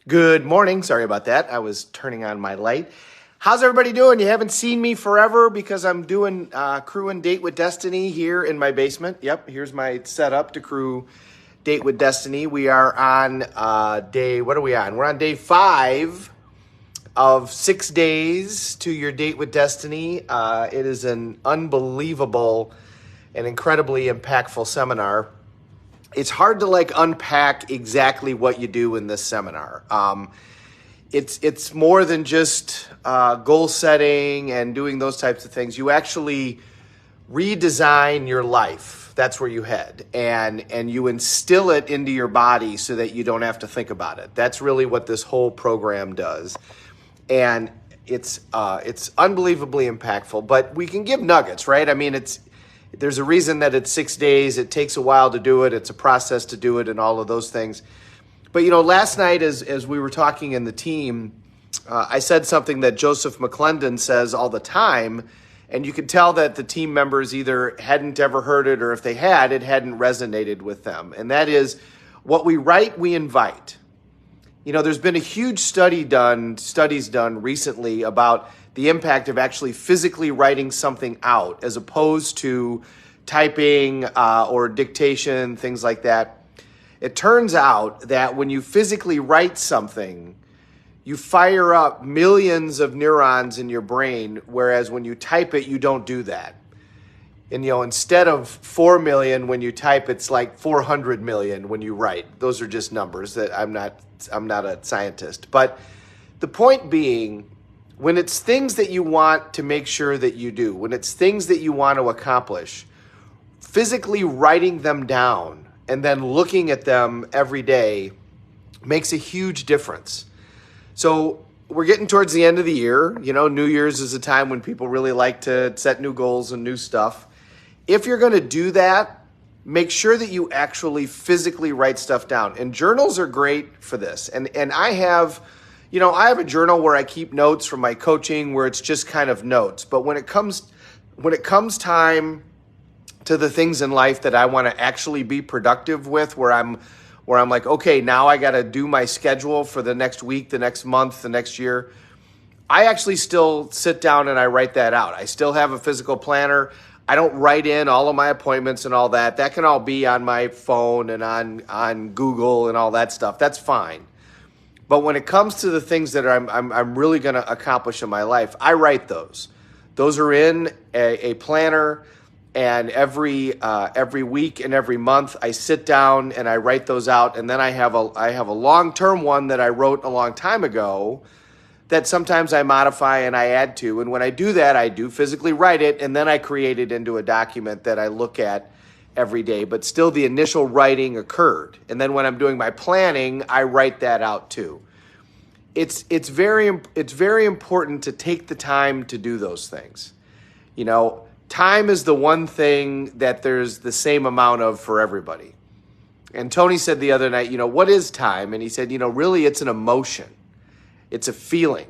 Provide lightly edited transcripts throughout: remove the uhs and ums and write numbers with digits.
Good morning. Sorry about that. I was turning on my light. How's everybody doing? You haven't seen me forever because I'm doing Crew and Date with Destiny here in my basement. Yep, here's my setup to Crew Date with Destiny. We are on what are we on? We're on day 5 of 6 days to your Date with Destiny. It is an unbelievable and incredibly impactful seminar. It's hard to unpack exactly what you do in this seminar. It's more than just goal setting and doing those types of things. You actually redesign your life. That's where you head, and you instill it into your body so that you don't have to think about it. That's really what this whole program does, and it's unbelievably impactful. But we can give nuggets, right? I mean, there's a reason that it's 6 days. It takes a while to do it. It's a process to do it and all of those things. But, last night as we were talking in the team, I said something that Joseph McClendon says all the time, and you could tell that the team members either hadn't ever heard it or if they had, it hadn't resonated with them. And that is, what we write, we invite. There's been a huge studies done recently about the impact of actually physically writing something out as opposed to typing or dictation, things like that. It turns out that when you physically write something, you fire up millions of neurons in your brain, whereas when you type it, you don't do that. And, instead of 4 million when you type, it's like 400 million when you write. Those are just numbers that I'm not a scientist. But the point being, when it's things that you want to make sure that you do, when it's things that you want to accomplish, physically writing them down and then looking at them every day makes a huge difference. So we're getting towards the end of the year. New Year's is a time when people really like to set new goals and new stuff. If you're going to do that, make sure that you actually physically write stuff down. And journals are great for this. And I have a journal where I keep notes from my coaching where it's just kind of notes. But when it comes time to the things in life that I want to actually be productive with, where I'm like, okay, now I got to do my schedule for the next week, the next month, the next year, I actually still sit down and I write that out. I still have a physical planner. I don't write in all of my appointments and all that. That can all be on my phone and on Google and all that stuff. That's fine. But when it comes to the things that I'm really going to accomplish in my life, I write those. Those are in a planner, and every week and every month I sit down and I write those out. And then I have a long-term one that I wrote a long time ago that sometimes I modify and I add to. And when I do that, I do physically write it, and then I create it into a document that I look at every day, but still the initial writing occurred. And then when I'm doing my planning, I write that out too. It's very important to take the time to do those things. Time is the one thing that there's the same amount of for everybody. And Tony said the other night, what is time? And he said, really it's an emotion. It's a feeling,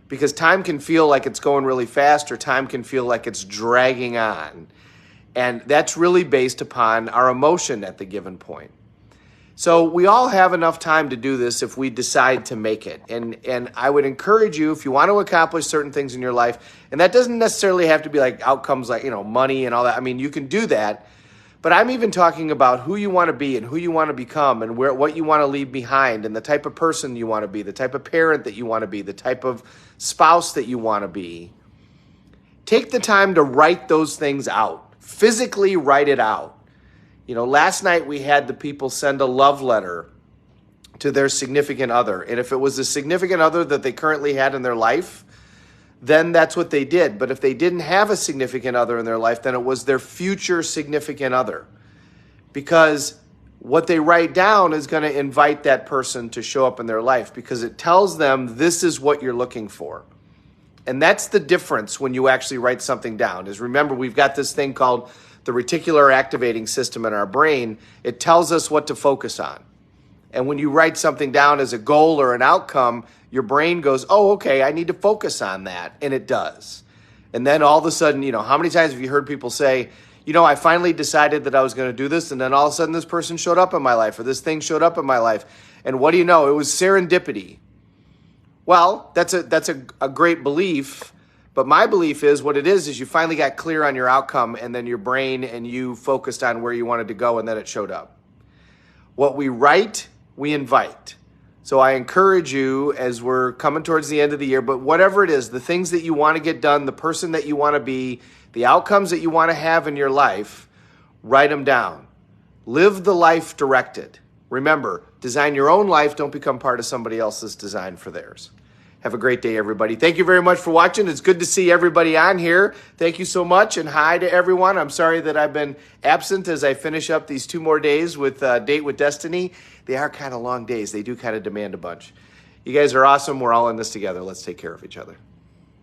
because time can feel like it's going really fast, or time can feel like it's dragging on. And that's really based upon our emotion at the given point. So we all have enough time to do this if we decide to make it. And I would encourage you, if you want to accomplish certain things in your life, and that doesn't necessarily have to be like outcomes like, money and all that. I mean, you can do that. But I'm even talking about who you want to be and who you want to become and what you want to leave behind and the type of person you want to be, the type of parent that you want to be, the type of spouse that you want to be. Take the time to write those things out. Physically write it out. Last night we had the people send a love letter to their significant other. And if it was a significant other that they currently had in their life, then that's what they did. But if they didn't have a significant other in their life, then it was their future significant other. Because what they write down is going to invite that person to show up in their life, because it tells them this is what you're looking for. And that's the difference when you actually write something down. Is remember, we've got this thing called the reticular activating system in our brain. It tells us what to focus on. And when you write something down as a goal or an outcome, your brain goes, oh, okay, I need to focus on that. And it does. And then all of a sudden, how many times have you heard people say, I finally decided that I was going to do this, and then all of a sudden this person showed up in my life, or this thing showed up in my life. And what do you know? It was serendipity. Well, that's a great belief, but my belief is what it is you finally got clear on your outcome, and then your brain and you focused on where you wanted to go, and then it showed up. What we write, we invite. So I encourage you as we're coming towards the end of the year, but whatever it is, the things that you want to get done, the person that you want to be, the outcomes that you want to have in your life, write them down. Live the life directed. Remember, design your own life. Don't become part of somebody else's design for theirs. Have a great day, everybody. Thank you very much for watching. It's good to see everybody on here. Thank you so much, and hi to everyone. I'm sorry that I've been absent as I finish up these 2 more days with Date with Destiny. They are kind of long days. They do kind of demand a bunch. You guys are awesome. We're all in this together. Let's take care of each other.